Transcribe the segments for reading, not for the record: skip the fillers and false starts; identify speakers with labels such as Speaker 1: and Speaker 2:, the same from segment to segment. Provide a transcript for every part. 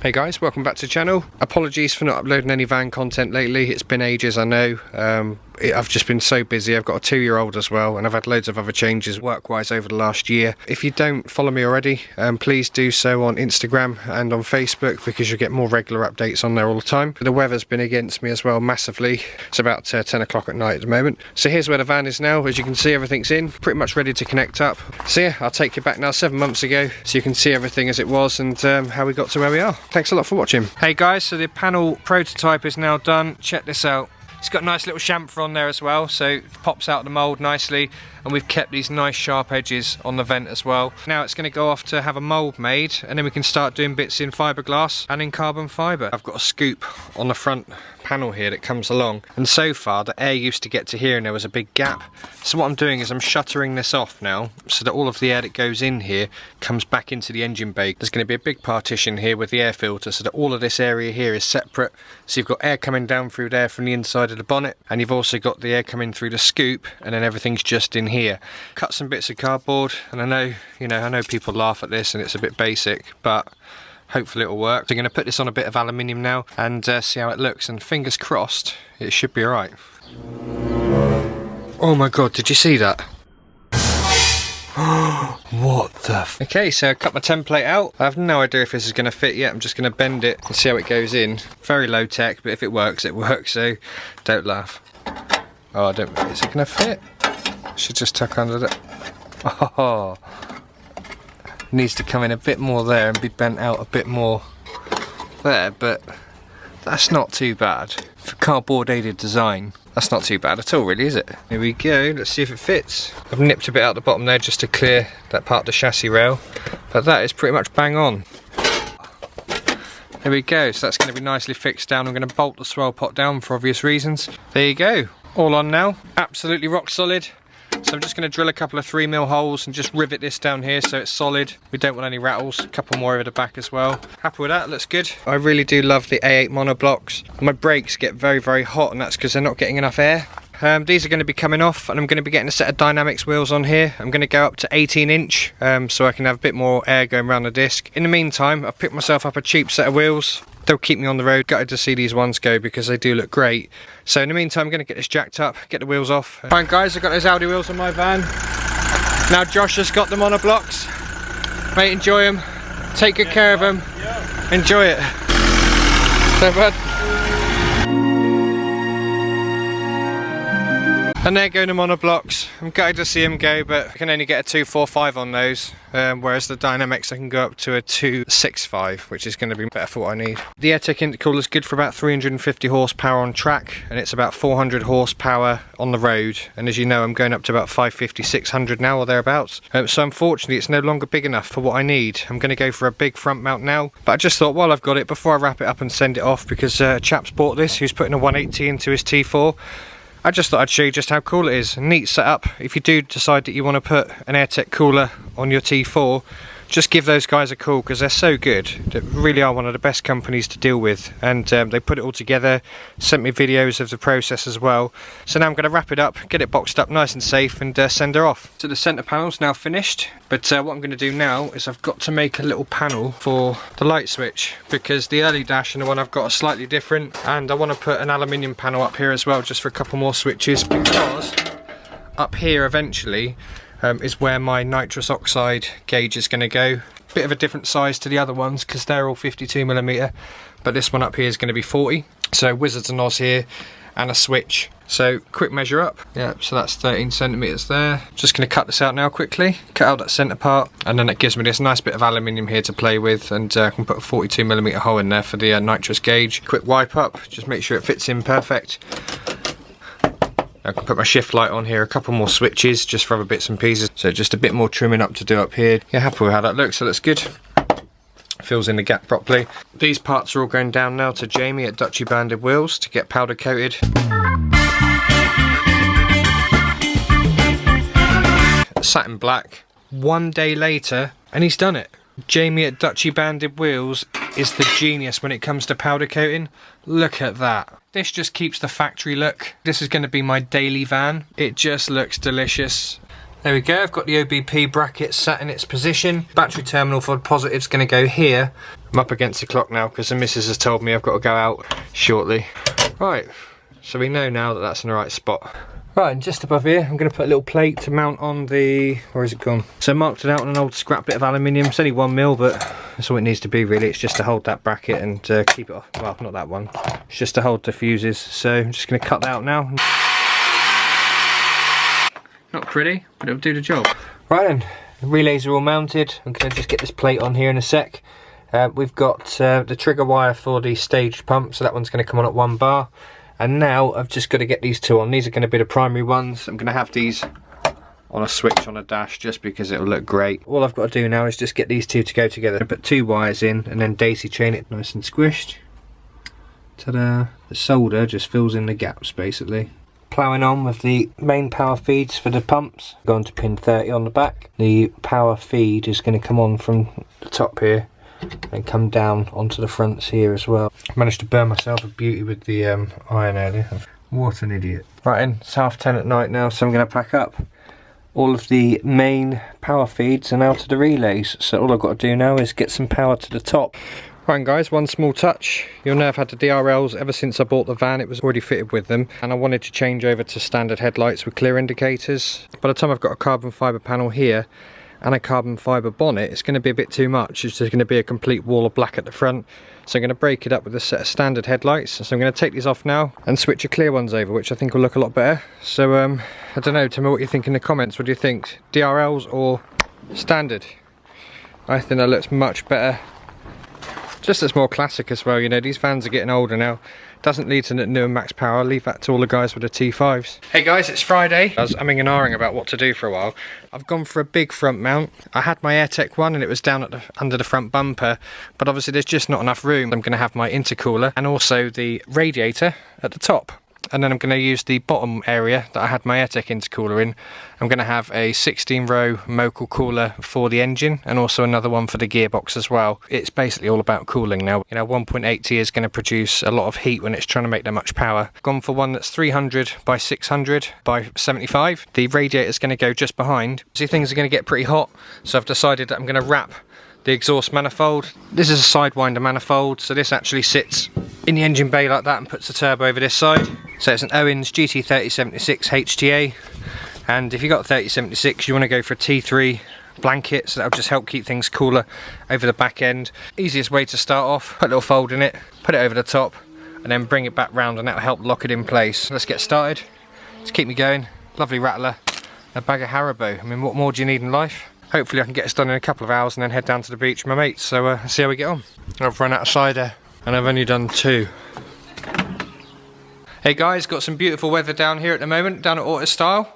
Speaker 1: Hey guys, welcome back to the channel. Apologies for not uploading any van content lately. It's been ages, I know. I've just been so busy. I've got a 2-year-old as well, and I've had loads of other changes work-wise over the last year. If you don't follow me already, please do so on Instagram and on Facebook, because you'll get more regular updates on there all the time. The weather's been against me as well massively. It's about 10 o'clock at night at the moment. So here's where the van is now. As you can see, everything's in, pretty much ready to connect up. So yeah, I'll take you back now 7 months ago, so you can see everything as it was and how we got to where we are. Thanks a lot for watching. Hey guys, so the panel prototype is now done. Check this out. It's got a nice little chamfer on there as well, so it pops out the mould nicely, and we've kept these nice sharp edges on the vent as well. Now it's going to go off to have a mould made, and then we can start doing bits in fiberglass and in carbon fibre. I've got a scoop on the front panel here that comes along, and so far the air used to get to here and there was a big gap. So what I'm doing is I'm shuttering this off now, so that all of the air that goes in here comes back into the engine bay. There's going to be a big partition here with the air filter, so that all of this area here is separate. So you've got air coming down through there from the inside of the bonnet, and you've also got the air coming through the scoop, and then everything's just in here. Cut some bits of cardboard, and I know people laugh at this and it's a bit basic, but hopefully it'll work. So I'm going to put this on a bit of aluminium now and see how it looks, and fingers crossed it should be alright. Oh my god, did you see that? What the f— Okay, so I cut my template out. I have no idea if this is going to fit yet. I'm just going to bend it and see how it goes in. Very low tech, but if it works, it works, so don't laugh. Oh, I don't— is it going to fit? Should just tuck under the— oh, needs to come in a bit more there and be bent out a bit more there, but that's not too bad. For cardboard aided design, that's not too bad at all really, is it? Here we go, let's see if it fits. I've nipped a bit out the bottom there just to clear that part of the chassis rail, but that is pretty much bang on. There we go, so that's going to be nicely fixed down. I'm going to bolt the swirl pot down for obvious reasons. There you go, all on now, absolutely rock solid. So I'm just going to drill a couple of 3mm holes and just rivet this down here so it's solid. We don't want any rattles. A couple more over the back as well. Happy with that, looks good. I really do love the A8 monoblocks. My brakes get very, very hot, and that's because they're not getting enough air. These are going to be coming off, and I'm going to be getting a set of Dynamics wheels on here. I'm going to go up to 18-inch so I can have a bit more air going around the disc. In the meantime, I've picked myself up a cheap set of wheels. They'll keep me on the road. Gutted to see these ones go because they do look great. So in the meantime, I'm going to get this jacked up, get the wheels off. Fine guys, I've got those Audi wheels on my van. Now Josh has got them on the blocks. Mate, enjoy them. Take good care of them. Enjoy it. So bud. And they're going to monoblocks. I'm gutted to see them go, but I can only get a 245 on those, whereas the Dynamics I can go up to a 265, which is going to be better for what I need. The Airtech intercooler is good for about 350 horsepower on track, and it's about 400 horsepower on the road. And as you know, I'm going up to about 550, 600 now or thereabouts. So unfortunately, it's no longer big enough for what I need. I'm going to go for a big front mount now, but I just thought while I've got it, before I wrap it up and send it off, because a chap's bought this who's putting a 180 into his T4. I just thought I'd show you just how cool it is. A neat setup. If you do decide that you want to put an Airtech cooler on your T4, just give those guys a call, because they're so good. They really are one of the best companies to deal with, and they put it all together, sent me videos of the process as well. So now I'm going to wrap it up, get it boxed up nice and safe, and send her off. So the centre panel's now finished, but what I'm going to do now is I've got to make a little panel for the light switch, because the early dash and the one I've got are slightly different, and I want to put an aluminium panel up here as well, just for a couple more switches, because up here eventually is where my nitrous oxide gauge is going to go. Bit of a different size to the other ones because they're all 52mm, but this one up here is going to be 40. So Wizards and Oz here, and a switch. So quick measure up. Yeah, so that's 13cm there. Just going to cut this out now quickly. Cut out that centre part, and then it gives me this nice bit of aluminium here to play with, and I can put a 42mm hole in there for the nitrous gauge. Quick wipe up, just make sure it fits in perfect. I can put my shift light on here, a couple more switches just for other bits and pieces, so just a bit more trimming up to do up here. Yeah, happy with how that looks, so that's good. Fills in the gap properly. These parts are all going down now to Jamie at Duchy Banded Wheels to get powder coated. Satin black. 1 day later, and he's done it. Jamie at Duchy Banded Wheels is the genius when it comes to powder coating. Look at that. This just keeps the factory look. This is going to be my daily van. It just looks delicious. There we go, I've got the OBP bracket sat in its position. Battery terminal for the positive's going to go here. I'm up against the clock now because the missus has told me I've got to go out shortly. Right, so we know now that that's in the right spot. Right, and just above here, I'm going to put a little plate to mount on the... where has it gone? So I marked it out on an old scrap bit of aluminium. It's only 1mm, but that's all it needs to be really. It's just to hold that bracket and keep it off. Well, not that one. It's just to hold the fuses. So I'm just going to cut that out now. Not pretty, but it'll do the job. Right then, the relays are all mounted. I'm going to just get this plate on here in a sec. We've got the trigger wire for the staged pump, so that one's going to come on at 1 bar. And now I've just got to get these two on. These are going to be the primary ones. I'm going to have these on a switch on a dash just because it'll look great. All I've got to do now is just get these two to go together. Put 2 wires in and then daisy chain it nice and squished. Ta-da! The solder just fills in the gaps basically. Ploughing on with the main power feeds for the pumps. Going to pin 30 on the back. The power feed is going to come on from the top here and come down onto the fronts here as well. I managed to burn myself a beauty with the iron earlier. What an idiot. Right, it's 10:30 at night now, so I'm going to pack up. All of the main power feeds and out to the relays, so all I've got to do now is get some power to the top. Right guys, one small touch. You'll know I've had the DRLs ever since I bought the van. It was already fitted with them, and I wanted to change over to standard headlights with clear indicators. By the time I've got a carbon fibre panel here and a carbon fibre bonnet, it's going to be a bit too much. It's just going to be a complete wall of black at the front. So I'm going to break it up with a set of standard headlights. So I'm going to take these off now and switch the clear ones over, which I think will look a lot better. So I don't know, tell me what you think in the comments. What do you think? DRLs or standard? I think that looks much better. Just as more classic as well, you know, these vans are getting older now. Doesn't lead to new and max power. I'll leave that to all the guys with the T5s. Hey guys, it's Friday. I was umming and ahhing about what to do for a while. I've gone for a big front mount. I had my AirTech one and it was down at under the front bumper, but obviously there's just not enough room. I'm going to have my intercooler and also the radiator at the top. And then I'm going to use the bottom area that I had my AirTech intercooler in. I'm going to have a 16-row Mocal cooler for the engine and also another one for the gearbox as well. It's basically all about cooling now. You know, 1.8T is going to produce a lot of heat when it's trying to make that much power. Gone for one that's 300 by 600 by 75. The radiator is going to go just behind. See, things are going to get pretty hot, so I've decided that I'm going to wrap the exhaust manifold. This is a sidewinder manifold, so this actually sits in the engine bay like that and puts the turbo over this side. So it's an Owens GT3076 HTA, and if you've got 3076 you want to go for a T3 blanket, so that'll just help keep things cooler over the back end. Easiest way to start off, put a little fold in it, put it over the top and then bring it back round and that'll help lock it in place. Let's get started. Let's keep me going. Lovely rattler, a bag of Haribo. I mean, what more do you need in life? Hopefully I can get this done in a couple of hours and then head down to the beach with my mates, so see how we get on. I've run out of cider and I've only done 2. Hey guys, got some beautiful weather down here at the moment, down at Autostyl.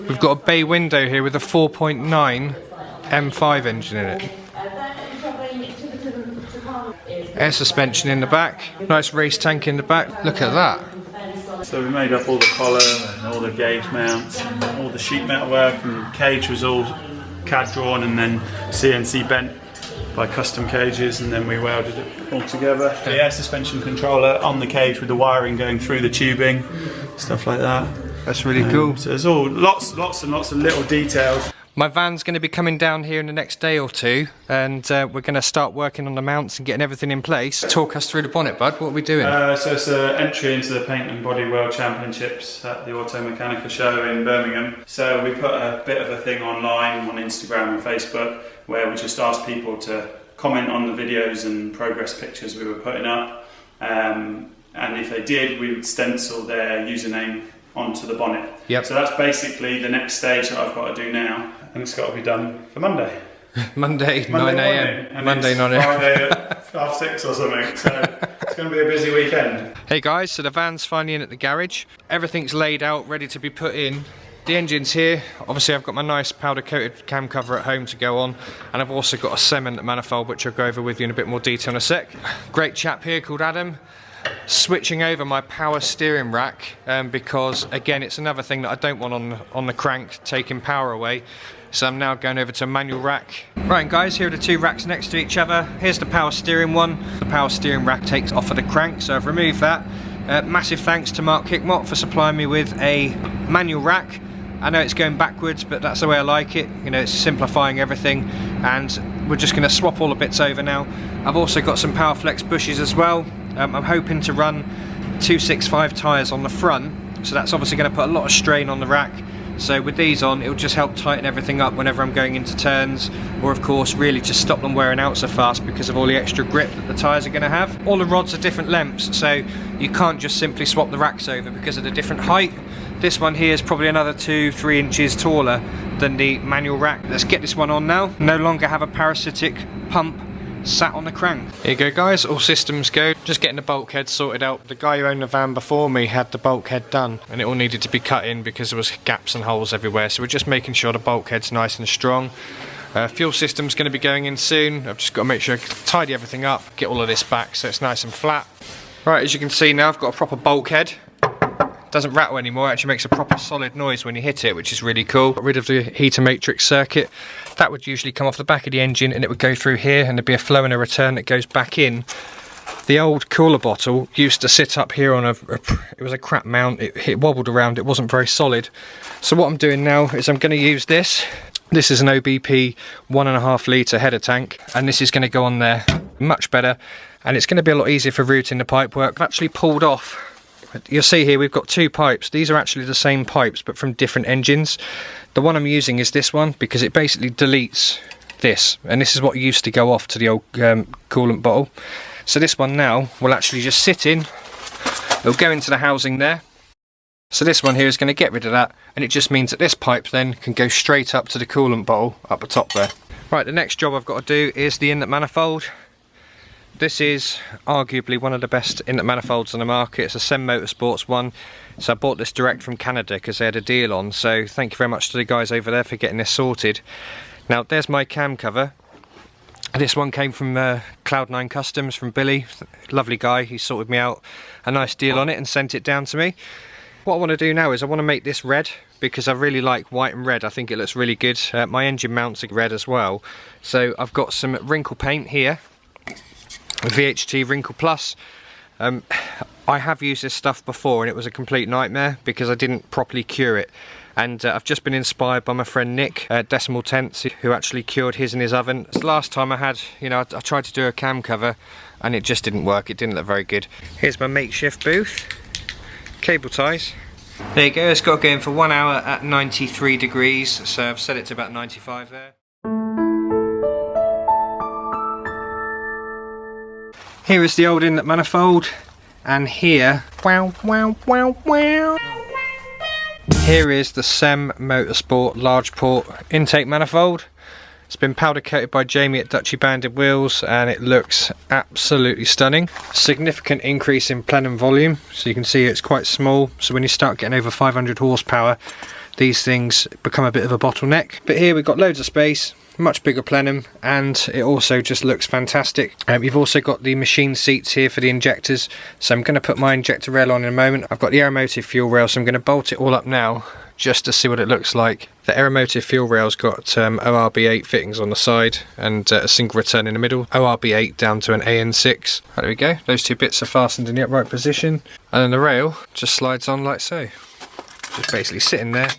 Speaker 1: We've got a bay window here with a 4.9 M5 engine in it. Air suspension in the back, nice race tank in the back, look at that.
Speaker 2: So we made up all the collar and all the gauge mounts and all the sheet metal work, and cage was all CAD drawn and then CNC bent by custom cages, and then we welded it all together. The air suspension controller on the cage with the wiring going through the tubing, stuff like that.
Speaker 1: That's really cool.
Speaker 2: So there's all lots and lots of little details.
Speaker 1: My van's going to be coming down here in the next day or two, and we're going to start working on the mounts and getting everything in place. Talk us through the bonnet, bud. What are we doing?
Speaker 2: So it's an entry into the Paint and Body World Championships at the Automechanica show in Birmingham. So we put a bit of a thing online on Instagram and Facebook where we just asked people to comment on the videos and progress pictures we were putting up. And if they did, we would stencil their username onto the bonnet.
Speaker 1: Yep.
Speaker 2: So that's basically the next stage that I've got to do now. And it's got to be done for Monday.
Speaker 1: Monday 9 AM. Monday 9 AM.
Speaker 2: Friday at 6:30 or something. So it's going to be a busy weekend.
Speaker 1: Hey guys, so the van's finally in at the garage. Everything's laid out, ready to be put in. The engine's here. Obviously I've got my nice powder coated cam cover at home to go on, and I've also got a cement manifold which I'll go over with you in a bit more detail in a sec. Great chap here called Adam. Switching over my power steering rack because again it's another thing that I don't want on the crank, taking power away. So I'm now going over to a manual rack. Right guys, here are the 2 racks next to each other. Here's the power steering one. The power steering rack takes off of the crank, so I've removed that. Massive thanks to Mark Hickmott for supplying me with a manual rack. I know it's going backwards, but that's the way I like it. You know, it's simplifying everything, and we're just going to swap all the bits over now. I've also got some Powerflex bushes as well. I'm hoping to run 265 tyres on the front, so that's obviously going to put a lot of strain on the rack. So with these on, it'll just help tighten everything up whenever I'm going into turns, or of course really just stop them wearing out so fast because of all the extra grip that the tyres are going to have. All the rods are different lengths, so you can't just simply swap the racks over because of the different height. This one here is probably another 2-3 inches taller than the manual rack. Let's get this one on now. No longer have a parasitic pump sat on the crank. Here you go guys, all systems go. Just getting the bulkhead sorted out. The guy who owned the van before me had the bulkhead done and it all needed to be cut in because there was gaps and holes everywhere, so we're just making sure the bulkhead's nice and strong. Fuel system's going to be going in soon. I've just got to make sure I tidy everything up, get all of this back so it's nice and flat. Right, as you can see now I've got a proper bulkhead. Doesn't rattle anymore, it actually makes a proper solid noise when you hit it, which is really cool. Got rid of the heater matrix circuit. That would usually come off the back of the engine and it would go through here and there'd be a flow and a return that goes back in. The old cooler bottle used to sit up here on it was a crap mount, it wobbled around, it wasn't very solid. So what I'm doing now is I'm going to use this. This is an OBP 1.5 litre header tank, and this is going to go on there much better, and it's going to be a lot easier for routing the pipe work. I've actually pulled off. You'll see here we've got two pipes. These are actually the same pipes but from different engines. The one I'm using is this one because it basically deletes this, and this is what used to go off to the old coolant bottle. So this one now will actually just sit in, it'll go into the housing there. So this one here is going to get rid of that, and it just means that this pipe then can go straight up to the coolant bottle up the top there. Right, the next job I've got to do is the inlet manifold. This is arguably one of the best inlet manifolds on the market. It's a Sem Motorsports one, so I bought this direct from Canada because they had a deal on, so thank you very much to the guys over there for getting this sorted. Now there's my cam cover. This one came from Cloud9 Customs from Billy, lovely guy. He sorted me out a nice deal on it and sent it down to me. What I want to do now is I want to make this red because I really like white and red. I think it looks really good. My engine mounts are red as well, so I've got some wrinkle paint here. VHT Wrinkle Plus. I have used this stuff before and it was a complete nightmare because I didn't properly cure it, and I've just been inspired by my friend Nick at Decimal Tenths, who actually cured his in his oven. It's the last time I had, you know, I tried to do a cam cover and it just didn't work. It didn't look very good. Here's my makeshift booth, cable ties. There you go, it's got to go in for 1 hour at 93 degrees, so I've set it to about 95 there. Here is the old inlet manifold, and here, wow, here is the Sem Motorsport large port intake manifold. It's been powder coated by Jamie at Duchy Banded Wheels, and it looks absolutely stunning. Significant increase in plenum volume, so you can see it's quite small, so when you start getting over 500 horsepower, these things become a bit of a bottleneck. But here we've got loads of space, much bigger plenum, and it also just looks fantastic. You've also got the machine seats here for the injectors, so I'm going to put my injector rail on in a moment. I've got the Aeromotive fuel rail, so I'm going to bolt it all up now just to see what it looks like. The Aeromotive fuel rail's got ORB8 fittings on the side and a single return in the middle, ORB8 down to an AN6. Right, there we go, those two bits are fastened in the upright position, and then the rail just slides on like so. Just basically sitting there.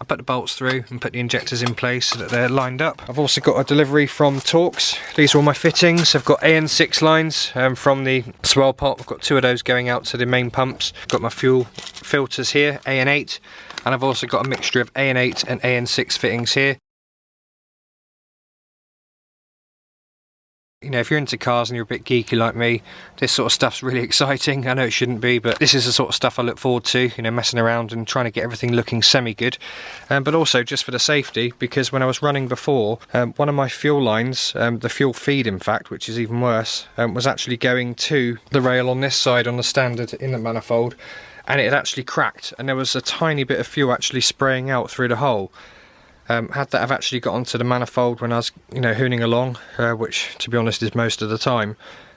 Speaker 1: I put the bolts through and put the injectors in place so that they're lined up. I've also got a delivery from Torx. These are all my fittings. I've got AN6 lines from the swell pot. I've got 2 of those going out to the main pumps. I've got my fuel filters here, AN8, and I've also got a mixture of AN8 and AN6 fittings here. You know, if you're into cars and you're a bit geeky like me, this sort of stuff's really exciting. I know it shouldn't be, but this is the sort of stuff I look forward to, you know, messing around and trying to get everything looking semi-good. But also just for the safety, because when I was running before, one of my fuel lines, the fuel feed in fact, which is even worse, was actually going to the rail on this side on the standard inlet manifold, and it had actually cracked, and there was a tiny bit of fuel actually spraying out through the hole. Had that have actually got onto the manifold when I was, you know, hooning along, which to be honest is most of the time,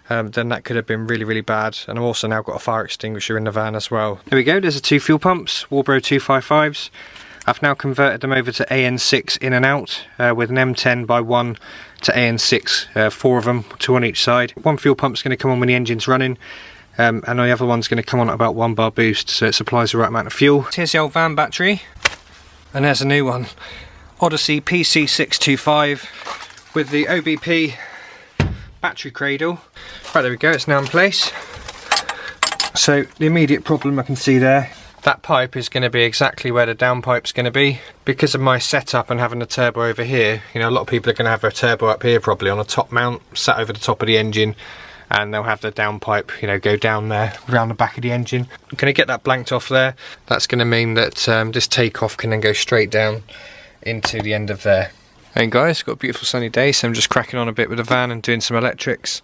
Speaker 1: then that could have been really, really bad. And I've also now got a fire extinguisher in the van as well. There we go, there's the 2 fuel pumps, Walbro 255s. I've now converted them over to AN6 in and out with an M10x1 to AN6, 4 of them, 2 on each side. 1 fuel pump's going to come on when the engine's running, and the other one's going to come on at about 1 bar boost, so it supplies the right amount of fuel. Here's the old van battery, and there's a new one, Odyssey PC625 with the OBP battery cradle. Right, there we go, it's now in place. So the immediate problem I can see there, that pipe is going to be exactly where the downpipe's going to be. Because of my setup and having the turbo over here, you know, a lot of people are going to have their turbo up here probably on a top mount, sat over the top of the engine, and they'll have the downpipe, you know, go down there, around the back of the engine. I'm going to get that blanked off there. That's going to mean that this takeoff can then go straight down into the end of there. Hey guys, got a beautiful sunny day, so I'm just cracking on a bit with the van and doing some electrics.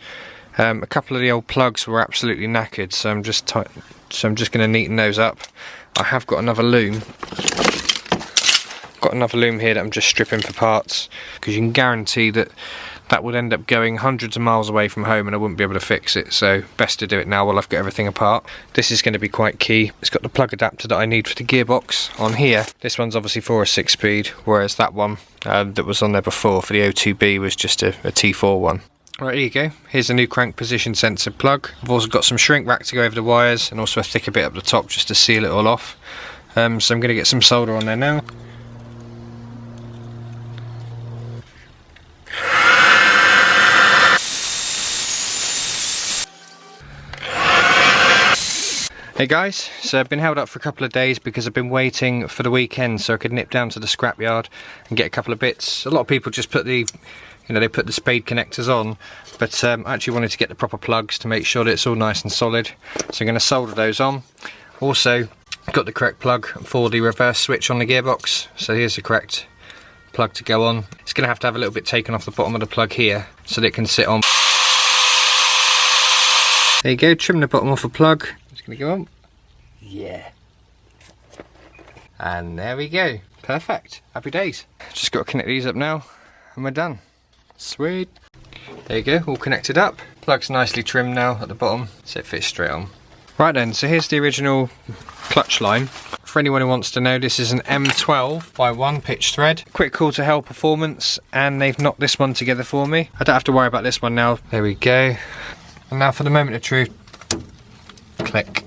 Speaker 1: A couple of the old plugs were absolutely knackered, so I'm just going to neaten those up. I have got another loom. Got another loom here that I'm just stripping for parts, because you can guarantee that that would end up going hundreds of miles away from home and I wouldn't be able to fix it, so best to do it now while I've got everything apart. This is going to be quite key. It's got the plug adapter that I need for the gearbox on here. This one's obviously for a 6-speed, whereas that one that was on there before for the O2B was just a T4 one. Right, here you go. Here's a new crank position sensor plug. I've also got some shrink wrap to go over the wires and also a thicker bit up the top just to seal it all off. So I'm going to get some solder on there now. Hey guys, so I've been held up for a couple of days because I've been waiting for the weekend so I could nip down to the scrapyard and get a couple of bits. A lot of people just put the, you know, they put the spade connectors on, but I actually wanted to get the proper plugs to make sure that it's all nice and solid. So I'm going to solder those on. Also, got the correct plug for the reverse switch on the gearbox. So here's the correct plug to go on. It's going to have a little bit taken off the bottom of the plug here so that it can sit on. There you go, trim the bottom off a plug. It's going to go on. Yeah. And there we go. Perfect. Happy days. Just got to connect these up now and we're done. Sweet. There you go, all connected up. Plug's nicely trimmed now at the bottom, so it fits straight on. Right then, so here's the original clutch line. For anyone who wants to know, this is an M12x1 pitch thread. Quick call to Hell Performance, and they've knocked this one together for me. I don't have to worry about this one now. There we go. And now for the moment of truth. Click.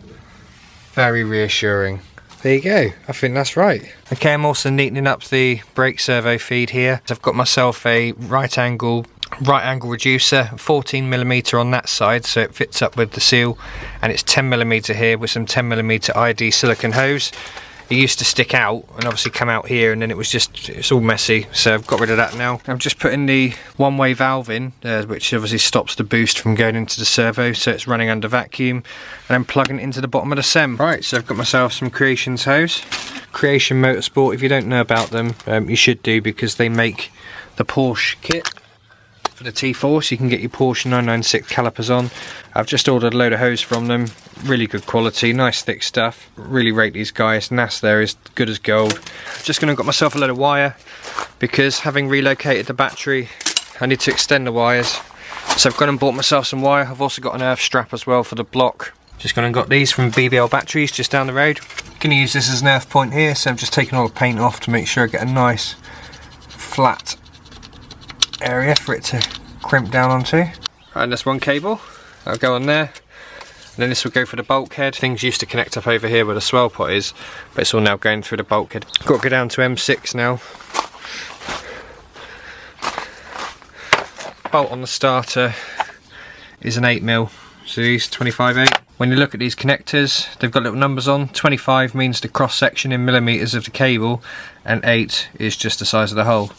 Speaker 1: Very reassuring. There you go, I think that's right. Okay, I'm also neatening up the brake servo feed here. I've got myself a right angle reducer, 14mm on that side, so it fits up with the seal, and it's 10mm here with some 10mm ID silicone hose. It used to stick out and obviously come out here, and then it's all messy, so I've got rid of that now. I'm just putting the one-way valve in, which obviously stops the boost from going into the servo, so it's running under vacuum, and then plugging it into the bottom of the SEM. Right, so I've got myself some Creations hose. Creation Motorsport, if you don't know about them, you should do, because they make the Porsche kit for the T4, so you can get your Porsche 996 calipers on. I've just ordered a load of hose from them, really good quality, nice thick stuff. Really rate these guys. NAS there is good as gold. Just gonna got myself a load of wire, because having relocated the battery I need to extend the wires, so I've gone and bought myself some wire. I've also got an earth strap as well for the block. Just gone and got these from BBL Batteries just down the road. Gonna use this as an earth point here, so I'm just taking all the paint off to make sure I get a nice flat area for it to crimp down onto. Right, and that's one cable. I'll go on there. And then this will go for the bulkhead. Things used to connect up over here where the swell pot is, but it's all now going through the bulkhead. Got to go down to M6 now. Bolt on the starter is an 8mm, so these 25/8. When you look at these connectors, they've got little numbers on. 25 means the cross section in millimeters of the cable, and 8 is just the size of the hole.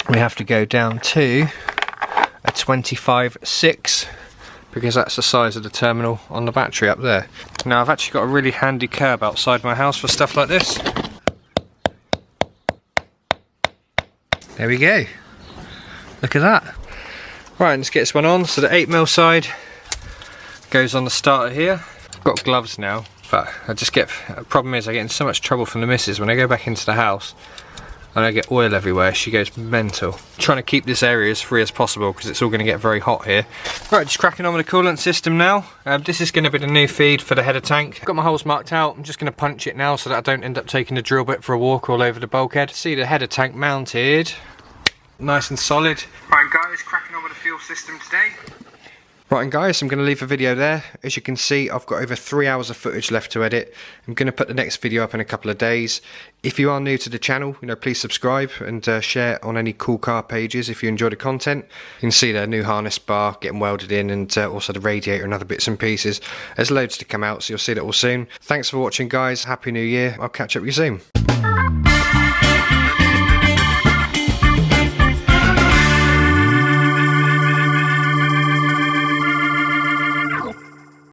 Speaker 1: We have to go down to a 25/6, because that's the size of the terminal on the battery up there. Now I've actually got a really handy curb outside my house for stuff like this. There we go. Look at that. Right, let's get this one on. So the 8mm side goes on the starter here. I've got gloves now, but the problem is I get in so much trouble from the missus when I go back into the house and I get oil everywhere. She goes mental. Trying to keep this area as free as possible because it's all going to get very hot here. Right, just cracking on with the coolant system now. This is going to be the new feed for the header tank. I've got my holes marked out. I'm just going to punch it now so that I don't end up taking the drill bit for a walk all over the bulkhead. See the header tank mounted. Nice and solid. Right guys, cracking on with the fuel system today. Right, and guys, I'm going to leave the video there. As you can see, I've got over 3 hours of footage left to edit. I'm going to put the next video up in a couple of days. If you are new to the channel, please subscribe and share on any cool car pages if you enjoy the content. You can see the new harness bar getting welded in, and also the radiator and other bits and pieces. There's loads to come out, so you'll see that all soon. Thanks for watching, guys. Happy New Year. I'll catch up with you soon.